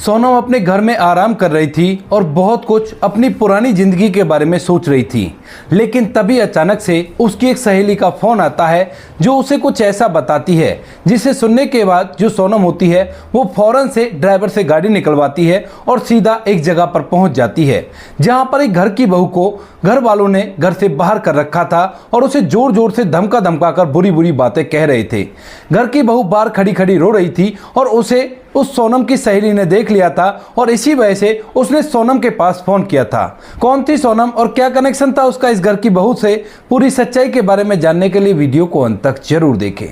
सोनम अपने घर में आराम कर रही थी और बहुत कुछ अपनी पुरानी जिंदगी के बारे में सोच रही थी। लेकिन तभी अचानक से उसकी एक सहेली का फोन आता है जो उसे कुछ ऐसा बताती है जिसे सुनने के बाद जो सोनम होती है वो फौरन से ड्राइवर से गाड़ी निकलवाती है और सीधा एक जगह पर पहुंच जाती है जहां पर एक घर की बहू को घर वालों ने घर से बाहर कर रखा था और उसे जोर जोर से धमका धमका कर बुरी बुरी बातें कह रहे थे। घर की बहू बाहर खड़ी खड़ी रो रही थी और उसे उस सोनम की सहेली ने देख लिया था और इसी वजह से उसने सोनम के पास फोन किया था। कौन थी सोनम और क्या कनेक्शन था उसका इस घर की बहू से, पूरी सच्चाई के बारे में जानने के लिए वीडियो को अंत तक जरूर देखें।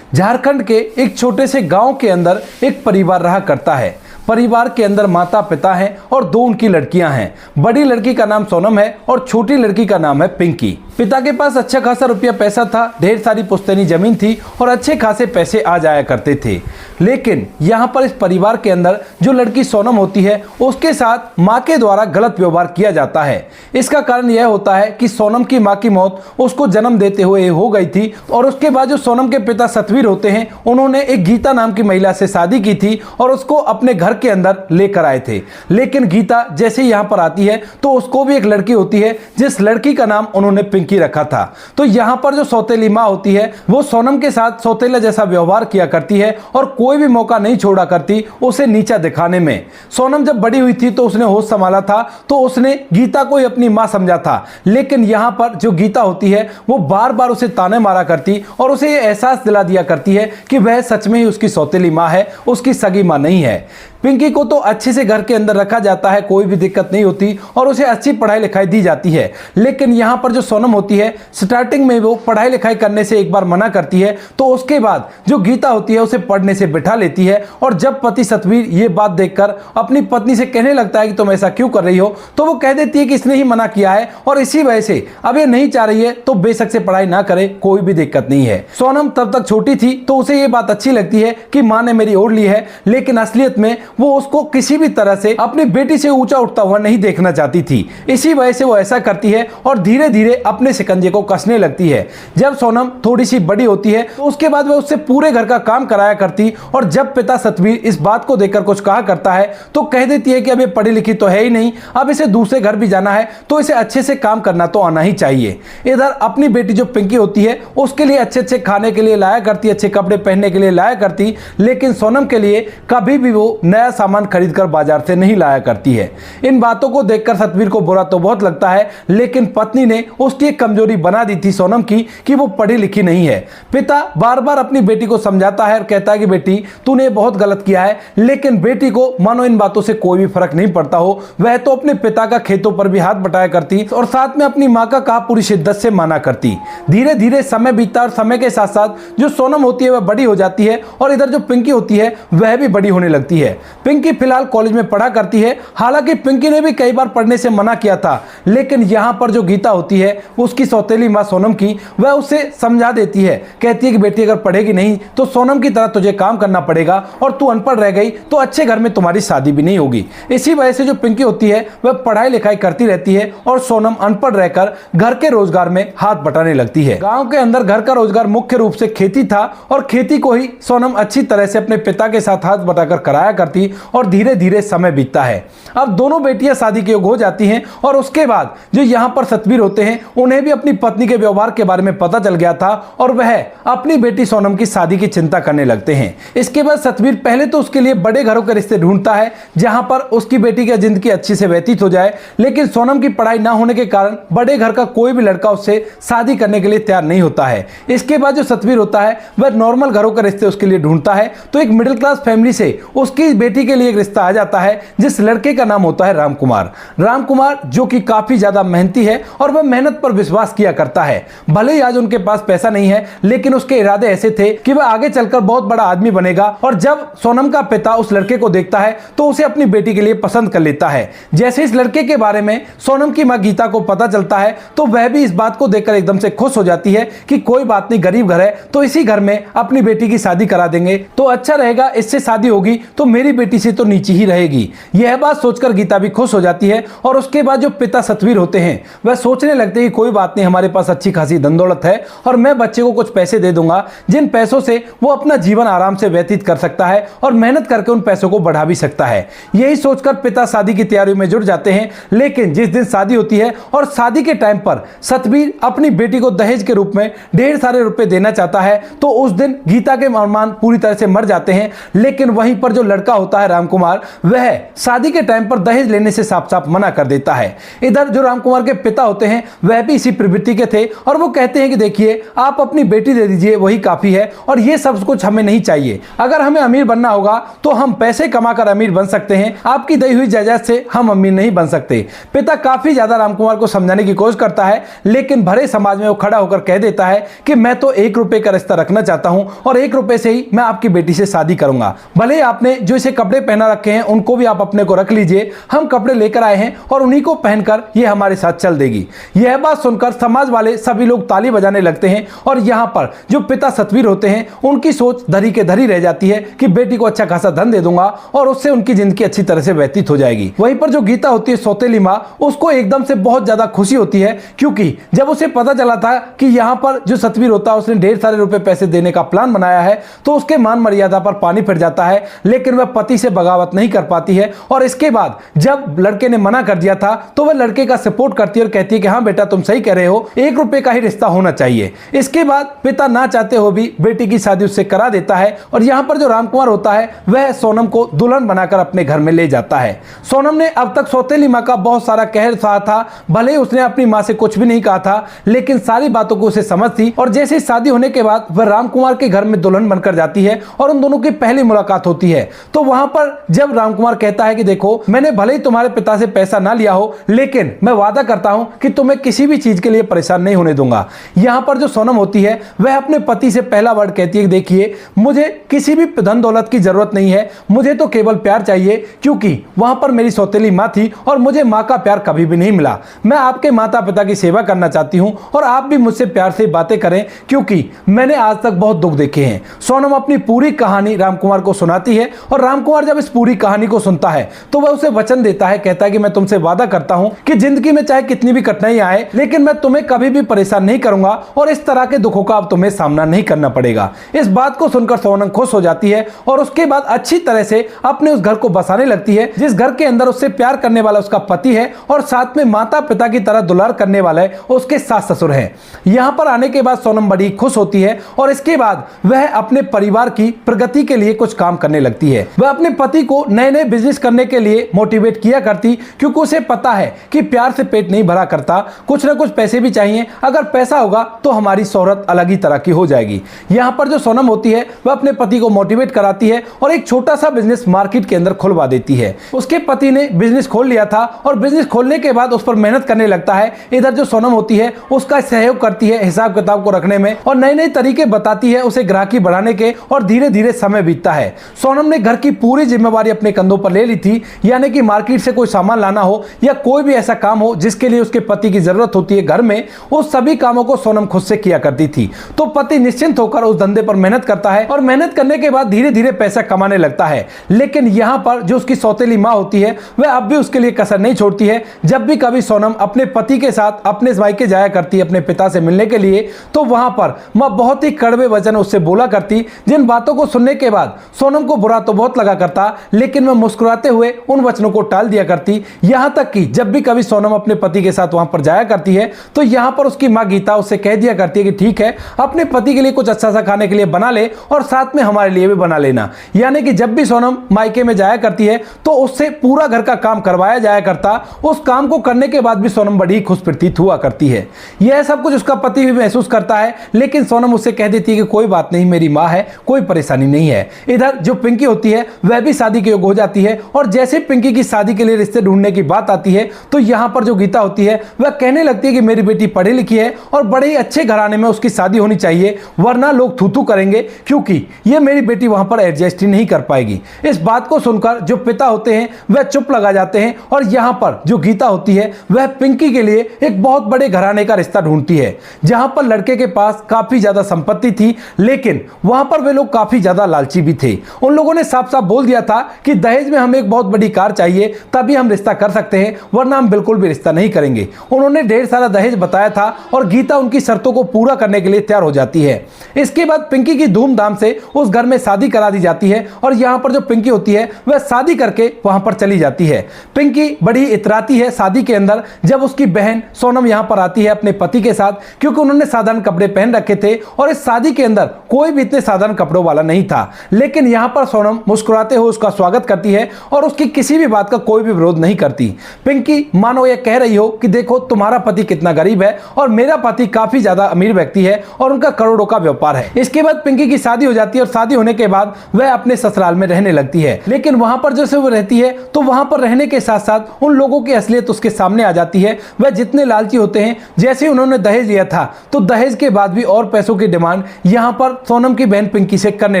झारखंड के एक छोटे से गांव के अंदर एक परिवार रहा करता है। परिवार के अंदर माता पिता हैं और दो उनकी लड़कियां हैं। बड़ी लड़की का नाम सोनम है और छोटी लड़की का नाम है पिंकी। पिता के पास अच्छा खासा रुपया पैसा था, ढेर सारी पुश्तैनी जमीन थी और अच्छे खासे पैसे आ जाया करते थे। लेकिन यहाँ पर इस परिवार के अंदर जो लड़की सोनम होती है उसके साथ माँ के द्वारा गलत व्यवहार किया जाता है। इसका कारण यह होता है कि सोनम की माँ की मौत उसको जन्म देते हुए हो गई थी और उसके बाद जो सोनम के पिता सतवीर होते हैं उन्होंने एक गीता नाम की महिला से शादी की थी और उसको अपने घर के अंदर लेकर आए थे। लेकिन गीता जैसे यहाँ पर आती है तो उसको भी एक लड़की होती है जिस लड़की का नाम उन्होंने पिंकी रखा था। तो यहाँ पर जो सौतेली माँ होती है वो सोनम के साथ सौतेला जैसा व्यवहार किया करती है और कोई भी मौका नहीं छोड़ा करती उसे नीचा दिखाने में। सोनम जब बड़ी हुई थी तो उसने होश संभाला था तो उसने गीता को ही अपनी माँ समझा था। लेकिन यहाँ पर जो गीता होती है वो बार बार उसे ताने मारा करती और उसे ये एहसास दिला दिया करती है कि वह सच में ही उसकी सौतेली माँ है, उसकी सगी माँ नहीं है। पिंकी को तो अच्छे से घर के अंदर रखा जाता है, कोई भी दिक्कत नहीं होती और उसे अच्छी पढ़ाई लिखाई दी जाती है। लेकिन यहाँ पर जो सोनम होती है स्टार्टिंग में वो पढ़ाई लिखाई करने से एक बार मना करती है तो उसके बाद जो गीता होती है उसे पढ़ने से बिठा लेती है। और जब पति सतवीर ये बात देखकर अपनी पत्नी से कहने लगता है कि तुम ऐसा क्यों कर रही हो, तो वो कह देती है कि इसने ही मना किया है और इसी वजह से अब ये नहीं चाह रही है तो बेशक से पढ़ाई ना करे, कोई भी दिक्कत नहीं है। सोनम तब तक छोटी थी तो उसे ये बात अच्छी लगती है कि माँ ने मेरी ओर ली है, लेकिन असलियत में वो उसको किसी भी तरह से अपनी बेटी से ऊंचा उठता हुआ नहीं देखना चाहती थी। इसी वजह से वो ऐसा करती है और धीरे धीरे अपने शिकंजे को कसने लगती है। जब सोनम थोड़ी सी बड़ी होती है तो उसके बाद वह उससे पूरे घर का काम कराया करती और जब पिता सतवीर इस बात को देखकर कुछ कहा करता है तो कह देती है कि अब ये पढ़ी लिखी तो है ही नहीं, अब इसे दूसरे घर भी जाना है तो इसे अच्छे से काम करना तो आना ही चाहिए। इधर अपनी बेटी जो पिंकी होती है उसके लिए अच्छे अच्छे खाने के लिए लाया करती, अच्छे कपड़े पहनने के लिए लाया करती, लेकिन सोनम के लिए कभी भी वो नया सामान खरीदकर बाजार से नहीं लाया करती है। इन बातों को देखकर सतवीर को बुरा तो बहुत लगता है, लेकिन पत्नी ने उसकी एक कमजोरी बना दी थी सोनम की कि वो पढ़ी लिखी नहीं है। पिता बार बार अपनी बेटी को समझाता है और कहता है कि बेटी तूने बहुत गलत किया है, लेकिन बेटी को मानो इन बातों से कोई भी फर्क नहीं पड़ता हो। वह तो अपने पिता का खेतों पर भी हाथ बटाया करती और साथ में अपनी माँ का कहा पूरी शिद्दत से माना करती। धीरे धीरे समय बीतता और समय के साथ साथ जो सोनम होती है वह बड़ी हो जाती है और इधर जो पिंकी होती है वह भी बड़ी होने लगती है। पिंकी फिलहाल कॉलेज में पढ़ा करती है। हालांकि पिंकी ने भी कई बार पढ़ने से मना किया था, लेकिन यहाँ पर जो गीता होती है उसकी सौतेली माँ सोनम की, वह उसे समझा देती है। कहती है कि बेटी अगर पढ़ेगी नहीं तो सोनम की तरह तुझे काम करना पड़ेगा और तू अनपढ़ रह गई तो अच्छे घर में तुम्हारी शादी भी नहीं होगी। इसी वजह से जो पिंकी होती है वह पढ़ाई लिखाई करती रहती है और सोनम अनपढ़ रहकर घर के रोजगार में हाथ बटाने लगती है। गाँव के अंदर घर का रोजगार मुख्य रूप से खेती था और खेती को ही सोनम अच्छी तरह से अपने पिता के साथ हाथ बटाकर कराया करती और धीरे धीरे समय बीतता है। अब दोनों बेटियां शादी के योग हो जाती हैं और उसके बाद जो यहाँ पर सतवीर होते हैं उन्हें भी अपनी पत्नी के व्यवहार के बारे में पता चल गया था और वह अपनी बेटी सोनम की शादी की चिंता करने लगते हैं। इसके बाद सतवीर पहले तो उसके लिए बड़े घरों के रिश्ते ढूंढता है जहां पर उसकी बेटी की जिंदगी अच्छी से व्यतीत हो जाए, लेकिन सोनम की पढ़ाई ना होने के कारण बड़े घर का कोई भी लड़का उससे शादी करने के लिए तैयार नहीं होता है। इसके बाद जो सतवीर होता है वह नॉर्मल घरों के रिश्ते उसके लिए ढूंढता है तो एक मिडिल क्लास फैमिली से उसकी बेटी के लिए एक रिश्ता आ जाता है जिस लड़के का नाम होता है रामकुमार। रामकुमार जो कि काफी ज्यादा मेहनती है और वह मेहनत पर विश्वास किया करता है। भले ही आज उनके पास पैसा नहीं है, लेकिन उसके इरादे ऐसे थे कि वह आगे चलकर बहुत बड़ा आदमी बनेगा। और जब सोनम का पिता उस लड़के को देखता है तो उसे अपनी बेटी के लिए पसंद कर लेता है। जैसे इस लड़के के बारे में सोनम की माँ गीता को पता चलता है तो वह भी इस बात को देखकर एकदम से खुश हो जाती है कि कोई बात नहीं, गरीब घर है तो इसी घर में अपनी बेटी की शादी करा देंगे तो अच्छा रहेगा, इससे शादी होगी तो मेरी बेटी से तो नीचे ही रहेगी। यह बात सोचकर गीता भी खुश हो जाती है और उसके बाद जो पिता सतवीर होते हैं वह सोचने लगते हैं कि कोई बात नहीं, हमारे पास अच्छी खासी धन दौलत है और मैं बच्चे को कुछ पैसे दे दूंगा जिन पैसों से वो अपना जीवन आराम से व्यतीत कर सकता है और मेहनत करके उन पैसों को बढ़ा भी सकता है। यही सोचकर पिता शादी की तैयारियों में जुट जाते हैं। लेकिन जिस दिन शादी होती है और शादी के टाइम पर सतवीर अपनी बेटी को दहेज के रूप में ढेर सारे रुपए देना चाहता है तो उस दिन गीता के अरमान पूरी तरह से मर जाते हैं। लेकिन वहीं पर जो लड़का होता है रामकुमार, वह शादी के टाइम पर दहेज लेने से साफ साफ मना कर देता है। इधर जो रामकुमार के पिता होते हैं वह भी इसी प्रवृत्ति के थे और वो कहते हैं कि देखिए आप अपनी बेटी दे दीजिए, वही काफी है और ये सब कुछ हमें नहीं चाहिए। अगर हमें अमीर बनना होगा तो हम पैसे कमाकर अमीर बन सकते हैं, आपकी दी हुई जायदाद से हम अमीर नहीं बन सकते। पिता काफी ज्यादा रामकुमार को समझाने की कोशिश करता है लेकिन भरे समाज में वो खड़ा होकर कह देता है कि मैं तो 1 रुपए का रिश्ता रखना चाहता हूं और 1 रुपए से ही मैं आपकी बेटी से शादी करूंगा। भले ही आपने जो इसे कपड़े पहना रखे हैं उनको भी आप अपने को रख लीजिए, हम कपड़े लेकर आए हैं और उन्हीं को पहनकर ये हमारे साथ चल देगी। यह बात सुनकर समाज वाले सभी लोग ताली बजाने लगते हैं और यहाँ पर जो पिता सतवीर होते हैं उनकी सोच धरी के धरी रह जाती है कि बेटी को अच्छा खासा धन दे दूंगा और उससे उनकी जिंदगी अच्छी तरह से व्यतीत हो जाएगी। वहीं पर जो गीता होती है सौतेली माँ, उसको एकदम से बहुत ज्यादा खुशी होती है क्योंकि जब उसे पता चला था कि यहाँ पर जो सतवीर होता है उसने ढेर सारे रुपए पैसे देने का प्लान बनाया है तो उसके मान मर्यादा पर पानी फिर जाता है। लेकिन वह पति से बगावत नहीं कर पाती है और इसके बाद जब लड़के ने मना कर दिया था तो वह लड़के का सपोर्ट करती है और कहती है कि हाँ बेटा तुम सही कह रहे हो, 1 रुपए का ही रिश्ता होना चाहिए। इसके बाद पिता ना चाहते हो भी बेटी की शादी उससे करा देता है और यहाँ पर जो रामकुमार होता है वह सोनम को दुल्हन बनाकर अपने घर में ले जाता है। सोनम ने अब तक सौतेली माँ का बहुत सारा कहर सहा था, भले ही उसने अपनी माँ से कुछ भी नहीं कहा था लेकिन सारी बातों को उसे समझ थी और जैसे शादी होने के बाद वह रामकुमार के घर में दुल्हन बनकर जाती है और उन दोनों की पहली मुलाकात होती है। तो वहां पर जब रामकुमार कहता है कि देखो मैंने भले ही तुम्हारे पिता से पैसा ना लिया हो लेकिन मैं वादा करता हूं कि तुम्हें किसी भी चीज के लिए परेशान नहीं होने दूंगा। यहां पर जो सोनम होती है वह अपने पति से पहला वर्ड कहती है कि देखिए मुझे किसी भी धन दौलत की जरूरत नहीं है, मुझे तो केवल प्यार चाहिए क्योंकि वहां पर मेरी सौतेली माँ थी और मुझे माँ का प्यार कभी भी नहीं मिला। मैं आपके माता पिता की सेवा करना चाहती हूं और आप भी मुझसे प्यार से बातें करें क्योंकि मैंने आज तक बहुत दुख देखे हैं। सोनम अपनी पूरी कहानी रामकुमार को सुनाती है और रामकुमार जब इस पूरी कहानी को सुनता है तो वह उसे वचन देता है, कहता है कि मैं तुमसे वादा करता हूं कि जिंदगी में चाहे कितनी भी कठिनाई आए लेकिन मैं तुम्हें कभी भी परेशान नहीं करूंगा और इस तरह के दुखों का अब तुम्हें सामना नहीं करना पड़ेगा। इस बात को सुनकर सोनम खुश हो जाती है और उसके बाद अच्छी तरह से अपने उस घर को बसाने लगती है जिस घर के अंदर उससे प्यार करने वाला उसका पति है और साथ में माता पिता की तरह दुलार करने वाला है उसके सास ससुर है। यहाँ पर आने के बाद सोनम बड़ी खुश होती है और इसके बाद वह अपने परिवार की प्रगति के लिए कुछ काम करने लगती है। वह अपने पति को नए नए बिजनेस करने के लिए मोटिवेट किया करती क्योंकि उसे पता है कि प्यार से पेट नहीं भरा करता, कुछ ना कुछ पैसे भी चाहिए, अगर पैसा होगा तो हमारी शोहरत अलग ही तरह की हो जाएगी। यहाँ पर जो सोनम होती है वह अपने पति को मोटिवेट कराती है और एक छोटा सा बिजनेस मार्केट के अंदर खुलवा देती है। उसके पति ने बिजनेस खोल लिया था और बिजनेस खोलने के बाद उस पर मेहनत करने लगता है। इधर जो सोनम होती है उसका सहयोग करती है हिसाब किताब को रखने में और नए नए तरीके बताती है उसे ग्राहकी बढ़ाने के और धीरे धीरे समय बीतता है। सोनम ने घर की पूरी जिम्मेवारी अपने कंधों पर ले ली थी, यानी कि मार्केट से कोई सामान लाना हो या कोई भी ऐसा काम हो जिसके लिए उसके पति की जरूरत होती है घर में, उस सभी कामों को सोनम खुद से किया करती थी। तो पति निश्चिंत होकर उस धंधे पर मेहनत करता है और मेहनत करने के बाद धीरे धीरे पैसा कमाने लगता है। लेकिन यहाँ पर जो उसकी सौतेली माँ होती है वह अब भी उसके लिए कसर नहीं छोड़ती है। जब भी कभी सोनम अपने पति के साथ अपने मायके जाया करती है अपने पिता से मिलने के लिए तो वहां पर माँ बहुत ही कड़वे वचन उससे बोला करती, जिन बातों को सुनने के बाद सोनम को बुरा तो बहुत लगा करता लेकिन वह मुस्कुराते हुए उन वचनों को टाल दिया करती। यहां तक कि जब भी कभी सोनम अपने पति के साथ वहां पर जाया करती है तो यहां पर उसकी माँ गीता उससे कह दिया करती है कि ठीक है अपने पति के लिए कुछ अच्छा सा खाने के लिए बना ले और साथ में हमारे लिए भी बना लेना। यानी कि जब भी सोनम मायके में जाया करती है तो उससे पूरा घर का काम करवाया जाया करता। उस काम को करने के बाद भी सोनम बड़ी खुश प्रतीत हुआ करती है। यह सब कुछ उसका पति भी महसूस करता है लेकिन सोनम उससे कह देती है कि कोई बात नहीं, मेरी माँ है, कोई परेशानी नहीं है। इधर जो पिंकी होती है वह भी शादी के योग हो जाती है और जैसे पिंकी की शादी के लिए रिश्ते ढूंढने की बात आती है तो यहाँ पर जो गीता होती है वह कहने लगती है कि मेरी बेटी पढ़ी लिखी है और बड़े ही अच्छे घराने में उसकी शादी होनी चाहिए वरना लोग थू थू करेंगे क्योंकि ये मेरी बेटी वहां पर एडजस्ट ही नहीं कर पाएगी। इस बात को सुनकर जो पिता होते हैं वह चुप लगा जाते हैं और यहाँ पर जो गीता होती है वह पिंकी के लिए एक बहुत बड़े घराने का रिश्ता ढूंढती है जहां पर लड़के के पास काफी ज्यादा संपत्ति थी लेकिन वहां पर वे लोग काफी ज्यादा लालची भी थे। उन लोगों ने साफ साफ का बोल दिया था कि दहेज में हमें एक बहुत बड़ी कार चाहिए, तभी हम रिश्ता कर सकते हैं, वरना हम बिल्कुल भी रिश्ता नहीं करेंगे। उन्होंने ढेर सारा दहेज बताया था और गीता उनकी शर्तों को पूरा करने के लिए तैयार हो जाती है। इसके बाद पिंकी की धूमधाम से उस घर में शादी करा दी जाती है और यहाँ पर जो पिंकी होती है वह शादी करके वहां पर चली जाती है। पिंकी बड़ी इतराती है शादी के अंदर जब उसकी बहन सोनम यहाँ पर आती है अपने पति के साथ, क्योंकि उन्होंने साधारण कपड़े पहन रखे थे और इस शादी के अंदर कोई भी इतने साधारण कपड़ों वाला नहीं था। लेकिन यहाँ पर सोनम मुस्कुराते हुए उसका स्वागत करती है और उसकी किसी भी बात का कोई भी विरोध नहीं करती। पिंकी मानो यह कह रही हो कि देखो तुम्हारा पति कितना गरीब है और मेरा पति काफी ज्यादा अमीर व्यक्ति है और उनका करोड़ों का व्यापार है। इसके बाद पिंकी की शादी हो जाती है और शादी होने के बाद वह अपने ससुराल में रहने लगती है। लेकिन वहां पर जैसे वो रहती है तो वहां पर रहने के साथ साथ उन लोगों की असलियत उसके सामने आ जाती है। वह जितने लालची होते हैं, जैसे उन्होंने दहेज लिया था तो दहेज के बाद भी और पैसों की डिमांड यहां पर सोनम की बहन पिंकी से करने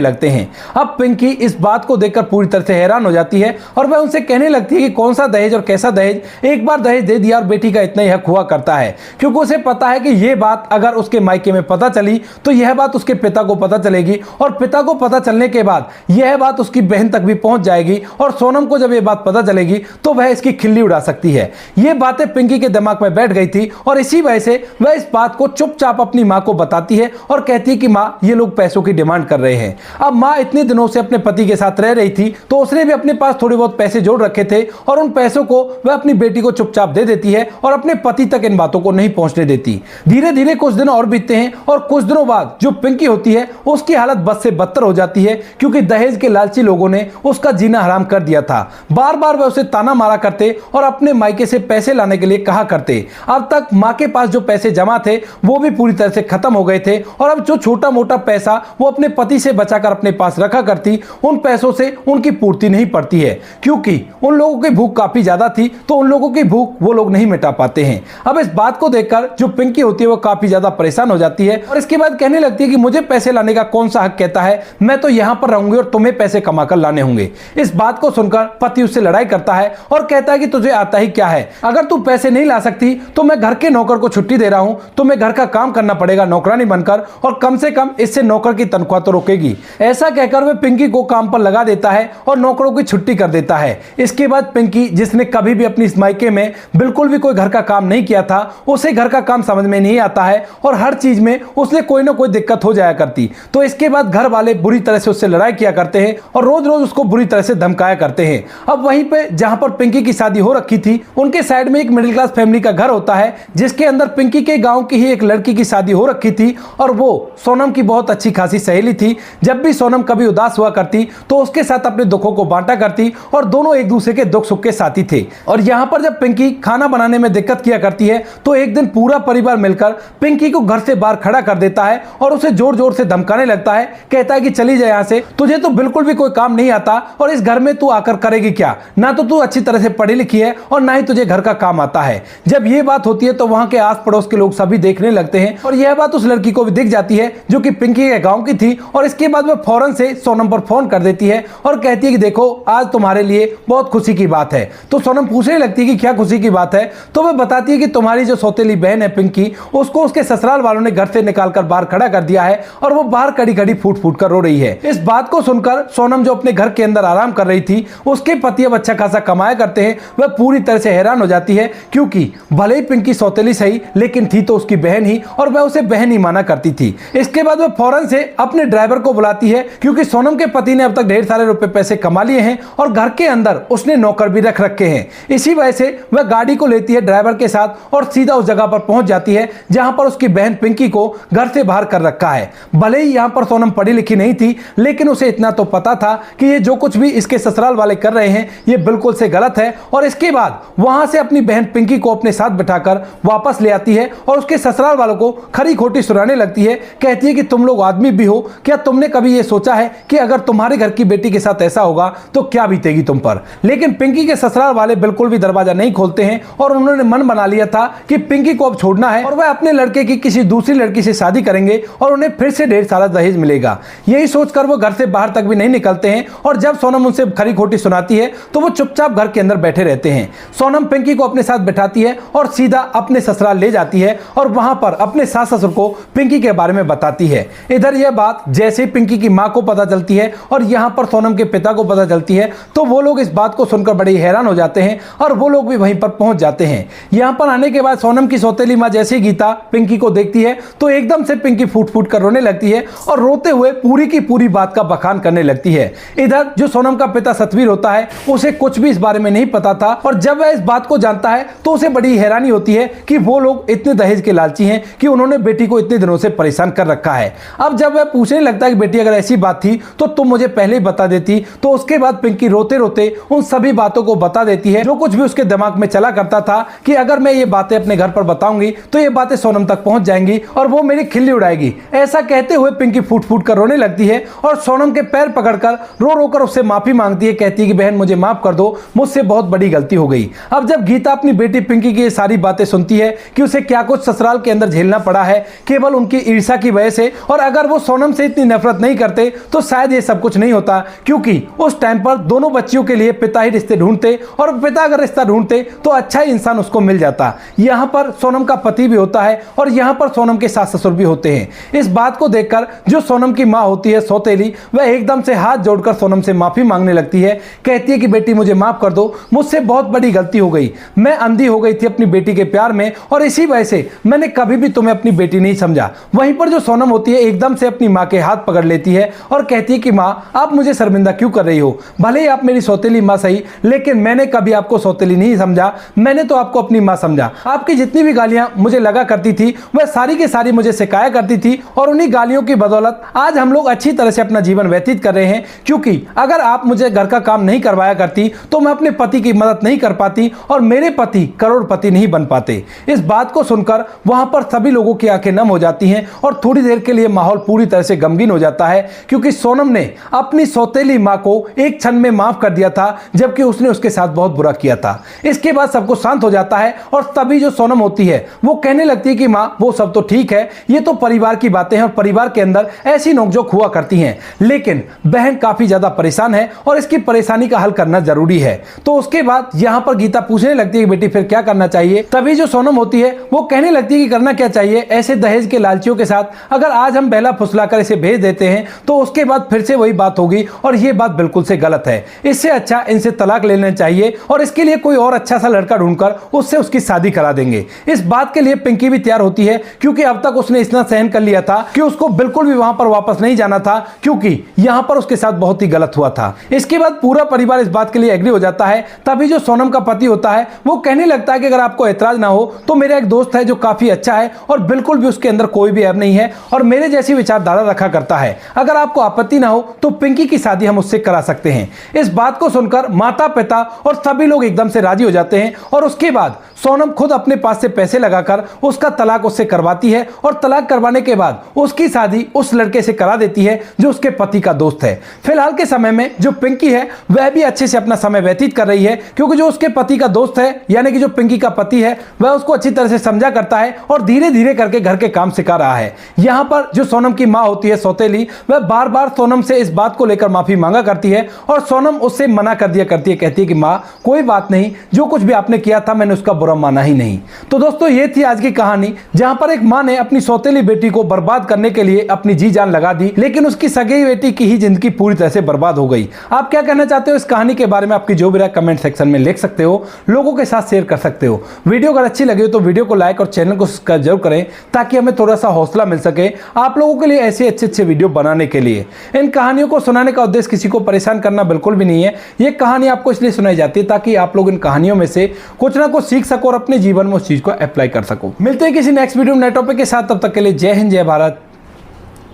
लगते हैं। अब पिंकी इस बात को देखकर पूरी तरह से हैरान हो जाती है और वह उनसे कहने लगती है कि कौन सा दहेज और कैसा दहेज, एक बार दहेज दे दिया और बेटी का इतना ही हक हुआ करता है। क्योंकि उसे पता है कि यह बात अगर उसके मायके में पता चली तो यह बात उसके पिता को पता चलेगी और पिता को पता चलने के बाद यह बात उसकी बहन तक भी पहुंच जाएगी और सोनम को जब यह बात पता चलेगी तो वह इसकी खिल्ली उड़ा सकती है। यह बातें पिंकी के दिमाग में बैठ गई थी और इसी वजह से वह इस बात को चुपचाप अपनी मां को बताती है और कहती है कि मां, ये लोग पैसों की डिमांड कर रहे हैं। अब मां इतने दिनों से अपने पति के साथ रह रही थी तो उसने भी अपने पास थोड़े बहुत पैसे जोड़ रखे थे और उन पैसों को वह अपनी बेटी को चुपचाप दे देती है और अपने पति तक इन बातों को नहीं पहुंचने देती। धीरे धीरे कुछ दिन और बीतते हैं और कुछ दिनों बाद जो पिंकी होती है उसकी हालत बद से बदतर हो जाती है, क्योंकि दहेज के लालची लोगों ने उसका जीना हराम कर दिया था। बार बार वह उसे ताना मारा करते और अपने मायके से पैसे लाने के लिए कहा करते। अब तक मां के पास जो पैसे जमा थे वो भी पूरी तरह से खत्म हो गए थे और अब जो छोटा मोटा पैसा वो अपने पति से बचाकर अपने पास रखा करती, उन पैसों से उनकी पूर्ति नहीं पड़ती है, क्योंकि उन लोगों की भूख काफी ज्यादा थी तो उन लोगों की भूख वो लोग नहीं मिटा पाते हैं। अब इस बात को देखकर जो पिंकी होती है वो काफी ज्यादा परेशान हो जाती है और इसके बाद कहने लगती है कि मुझे पैसे लाने का कौन सा हक कहता है, मैं तो यहां पर रहूंगी और तुम्हें पैसे कमाकर लाने होंगे। इस बात को सुनकर पति उससे लड़ाई करता है और कहता है कि तुझे आता ही क्या है, अगर तू पैसे नहीं ला सकती तो मैं घर के नौकर को छुट्टी दे रहा हूं, तुम्हें घर का काम करना पड़ेगा नौकरानी बनकर और कम से कम इससे नौकर की तनख्वाह तो रुकेगी। ऐसा कहकर वह पिंकी को काम पर लगा देता है और नौकरों की छुट्टी कर देता है। इसके बाद पिंकी, जिसने कभी भी अपनी इस मायके में बिल्कुल भी कोई घर का काम नहीं किया था, उसे घर का काम समझ में नहीं आता है और हर चीज में उसने कोई ना कोई दिक्कत हो जाया करती। तो इसके बाद घर वाले बुरी तरह से उससे लड़ाई किया करते हैं और रोज रोज उसको बुरी तरह से धमकाया करते हैं। अब वहीं पे जहां पर पिंकी की शादी हो रखी थी उनके साइड में एक मिडिल क्लास फैमिली का घर होता है, जिसके अंदर पिंकी के गांव की ही एक लड़की की शादी हो रखी थी और वो सोनम की बहुत अच्छी खासी सहेली थी। जब भी सोनम कभी उदास हुआ करती तो उसके साथ अपने दुखों को बांटा करती और दोनों एक दूसरे के दुख सुख के साथी थे। और यहां पर जब पिंकी खाना बनाने में दिक्कत किया करती है तो एक दिन पूरा परिवार मिलकर पिंकी को घर से बाहर खड़ा कर देता है और उसे जोर जोर से धमकाने लगता है। कहता है कि चली जाए यहां से, तुझे तो बिल्कुल भी कोई काम नहीं आता और इस घर में तू आकर करेगी क्या, ना तो तू अच्छी तरह से पढ़ी लिखी है और ना ही तुझे घर का काम आता है। जब यह बात होती है तो वहां के आस पड़ोस के लोग सभी देखने लगते हैं और यह बात उस लड़की को भी दिख जाती है जो कि पिंकी के गांव की थी। और इसके बाद वह फौरन से सोनम पर फोन कर देती है और कहती है कि देखो आज तुम्हारे लिए बहुत खुशी की बात है। तो सोनम पूछने लगती है कि क्या खुशी की बात है, तो वह बताती है कि तुम्हारी जो सौतेली बहन है पिंकी, उसको उसके ससुराल वालों ने घर से निकालकर बाहर खड़ा कर दिया है और वो बाहर खड़ी खड़ी फूट फूट कर रो रही है। इस बात को सुनकर सोनम जो अपने घर के अंदर आराम कर रही थी, उसके पति अब अच्छा खासा कमाया करते हैं, वह पूरी तरह से हैरान हो जाती है, क्योंकि भले ही पिंकी सौतेली सही लेकिन थी तो उसकी बहन ही और वह उसे बहन ही माना करती थी। इसके बाद वह फौरन से अपने ड्राइवर को बुलाती है, क्योंकि सोनम के पति ने अब तक ढेर सारे रुपए पैसे कमा लिए हैं और घर के अंदर उसने नौकर भी रख रखे हैं। इसी वजह से वह गाड़ी को लेती है ड्राइवर के साथ और सीधा उस जगह पर पहुंच जाती है जहां पर उसकी बहन पिंकी को घर से बाहर कर रखा है। भले ही यहां पर सोनम पढ़ी लिखी नहीं थी लेकिन उसे इतना तो पता था कि ये जो कुछ भी इसके ससुराल वाले कर रहे हैं ये बिल्कुल से गलत है। और इसके बाद वहां से अपनी बहन पिंकी को अपने साथ बिठाकर वापस ले आती है और उसके ससुराल वालों को खरी खोटी सुनाने लगती है। कहती है कि तुम लोग आदमी भी हो, क्या तुमने कभी ये सोचा है कि अगर तुम्हारे घर की बेटी के साथ ऐसा होगा तो क्या बीतेगी तुम पर। लेकिन पिंकी के ससुराल वाले बिल्कुल भी दरवाजा नहीं खोलते हैं और उन्होंने मन बना लिया था कि पिंकी को अब छोड़ना है और वह अपने लड़के की किसी दूसरी लड़की से शादी करेंगे और उन्हें फिर से ढेर सारा दहेज मिलेगा। यही सोचकर वो घर से बाहर तक भी नहीं निकलते हैं और जब सोनम उनसे खरी खोटी सुनाती है तो वो चुपचाप घर के अंदर बैठे रहते हैं। सोनम पिंकी को अपने साथ बैठाती है और सीधा अपने ससुराल ले जाती है और वहां पर अपने सास ससुर को पिंकी के बारे में बताती है। इधर यह बात जैसे पिंकी की मां को पता चलती है और यहां पर सोनम के पिता को पता चलती है तो वो लोग इस बात को सुनकर बड़े हैरान हो जाते हैं और वो लोग भी वहीं पर पहुंच जाते हैं। यहाँ पर आने के बाद सोनम की सौतेली माँ जैसे ही गीता पिंकी को देखती है तो एकदम से पिंकी फूट फूट कर रोने लगती है और रोते हुए पूरी की पूरी बात का बखान करने लगती है। इधर जो सोनम का पिता सतवीर होता है उसे कुछ भी इस बारे में नहीं पता था और जब वह इस बात को जानता है तो उसे बड़ी हैरानी होती है कि वो लोग इतने दहेज के लालची हैं कि उन्होंने बेटी को इतने दिनों से परेशान कर रखा है। अब जब वह पूछने लगता है कि बेटी अगर ऐसी बात थी तो तुम मुझे पहले ही बता देती, तो उसके बाद पिंकी रोते रोते उन सभी बातों को बता देती है जो कुछ भी उसके दिमाग में चला करता था कि अगर मैं ये बातें अपने घर पर बताऊंगी तो ये बातें सोनम तक पहुंच जाएंगी और वो मेरी खिल्ली उड़ाएगी। ऐसा कहते हुए पिंकी फूट फूट कर रोने लगती है और सोनम के पैर पकड़कर रो रो कर उससे माफी मांगती है, कहती है कि बहन मुझे माफ कर दो, मुझसे बहुत बड़ी गलती हो गई। अब जब गीता अपनी बेटी पिंकी की ये सारी बातें सुनती है कि उसे क्या कुछ ससुराल के अंदर झेलना पड़ा है केवल उनकी ईर्ष्या की वजह से, और अगर वो सोनम से इतनी नफरत नहीं करते तो शायद ये सब कुछ नहीं होता, क्योंकि उस टाइम पर दोनों बच्चियों के लिए पिता ही रिश्ते ढूंढते और पिता अगर रिश्ता ढूंढते तो अच्छा ही इंसान उसको मिल जाता। यहाँ पर सोनम का पति भी होता है और यहाँ पर सोनम के सास ससुर भी होते हैं। इस बात को देखकर जो सोनम की माँ होती है सौतेली, वह एकदम से हाथ जोड़कर सोनम से माफी मांगने लगती है, कहती है कि बेटी मुझे माफ कर दो, मुझसे बहुत बड़ी गलती हो गई, मैं अंधी हो गई थी अपनी बेटी के प्यार में और इसी वजह से मैंने कभी भी तुम्हें अपनी बेटी नहीं समझा। वहीं पर जो सोनम होती है एकदम से अपनी माँ के हाथ पकड़ लेती है और कहती है कि माँ आप मुझे शर्मिंदा क्यों कर रही हो, भले ही आप मेरी सौतेली माँ सही, लेकिन मैंने कभी आपको सौतेली नहीं समझा, मैंने तो आपको अपनी माँ समझा। आपकी जितनी भी गालियां मुझे लगा करती थी वह सारी की सारी मुझे सिखाया करती थी और उन्हीं गालियों की बदौलत आज हम लोग अच्छी तरह से अपना जीवन व्यतीत कर रहे हैं, क्योंकि अगर आप मुझे घर का काम नहीं करवाया करती तो मैं अपने पति की मदद नहीं कर पाती और मेरे पति करोड़पति नहीं बन पाते। इस बात को सुनकर वहां पर सभी लोगों की आंखें नम हो जाती हैं और थोड़ी देर के लिए माहौल पूरी तरह से गमगीन हो जाता है, क्योंकि सोनम ने अपनी सौतेली माँ को एक क्षण में माफ कर दिया था जबकि उसने उसके साथ बहुत बुरा किया था। इसके बाद सब कुछ शांत हो जाता है और तभी जो सोनम होती है वो कहने लगती है कि माँ वो सब तो ठीक है, ये तो परिवार की बातें हैं और परिवार के अंदर ऐसी नोकझोंक हुआ करती हैं, लेकिन बहन काफी ज्यादा परेशान है और इसकी परेशानी का हल करना जरूरी है। तो उसके बाद यहाँ पर गीता पूछने लगती है कि बेटी फिर क्या करना चाहिए। तभी जो सोनम होती है वो कहने लगती है कि करना क्या चाहिए, ऐसे दहेज के लालचियों के साथ अगर आज हम बहला फुसला कर इसे भेज देते हैं तो उसके बाद फिर से वही बात होगी और ये बात बिल्कुल से गलत है। इससे अच्छा इनसे तलाक ले लेना चाहिए और इसके लिए कोई और अच्छा सा लड़का ढूंढकर उससे उसकी शादी करा देंगे। इस बात के लिए पिंकी भी तैयार होती है, क्योंकि अब तक उसने इतना सहन कर लिया था कि उसको बिल्कुल भी वहां पर वापस नहीं जाना था, क्योंकि यहां पर उसके साथ बहुत ही गलत हुआ था। इसके बाद पूरा परिवार इस बात के लिए एग्री हो जाता है। तभी जो सोनम का पति होता है वो कहने लगता है कि अगर आपको ऐतराज ना हो तो मेरा एक दोस्त है जो काफी अच्छा है और बिल्कुल भी उसके अंदर कोई भी ऐब नहीं है और मेरे जैसी विचारधारा रखा करता है, अगर आपको आपत्ति ना हो तो पिंकी की शादी हम उससे करा सकते हैं। इस बात को सुनकर माता पिता और सभी लोग एकदम से राजी हो जाते हैं और उसके बाद सोनम खुद अपने पास से पैसे लगाकर उसका तलाक उससे करवाती है और तलाक करवाने के बाद उसकी शादी उस लड़के से करा देती है जो उसके पति का दोस्त है। फिलहाल के समय में जो पिंकी है वह भी अच्छे से अपना समय व्यतीत कर रही है, क्योंकि जो उसके पति का दोस्त है यानी कि जो पिंकी का पति है वह उसको अच्छी तरह से समझा करता है और धीरे धीरे करके घर के काम सिखा रहा है। यहाँ पर जो सोनम की माँ होती है सौतेली, वह बार बार सोनम से इस बात को लेकर माफी मांगा करती है और सोनम उससे मना कर दिया करती है, कहती है कि माँ कोई बात नहीं, जो कुछ भी आपने किया था मैंने उसका बुरा माना ही नहीं। तो दोस्तों ये थी आज की कहानी, जहां पर एक माँ ने अपनी सौतेली बेटी को बर्बाद करने के लिए अपनी जी जान लगा दी, लेकिन उसकी सगी बेटी की ही जिंदगी पूरी तरह से बर्बाद हो गई। आप क्या कहना चाहते हो इस कहानी के बारे में? आपकी जो भी राय कमेंट सेक्शन में लिख सकते हो, लोगों के साथ शेयर कर सकते हो। वीडियो अगर अच्छी लगी हो तो वीडियो को लाइक और चैनल को सब्सक्राइब जरूर करें, ताकि हमें थोड़ा सा हौसला मिल सके आप लोगों के लिए ऐसे अच्छे वीडियो बनाने के लिए। इन कहानियों को सुनाने का उद्देश्य किसी को परेशान करना बिल्कुल भी नहीं है। ये कहानी आपको इसलिए सुनाई जाती है ताकि आप लोग इन कहानियों में से कुछ ना कुछ सीख सको और अपने जीवन में उस चीज को अप्लाई कर सको। मिलते हैं किसी नेक्स्ट वीडियो में नए टॉपिक के साथ, तब तक के लिए जय हिंद, जय भारत,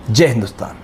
जय हिंदुस्तान।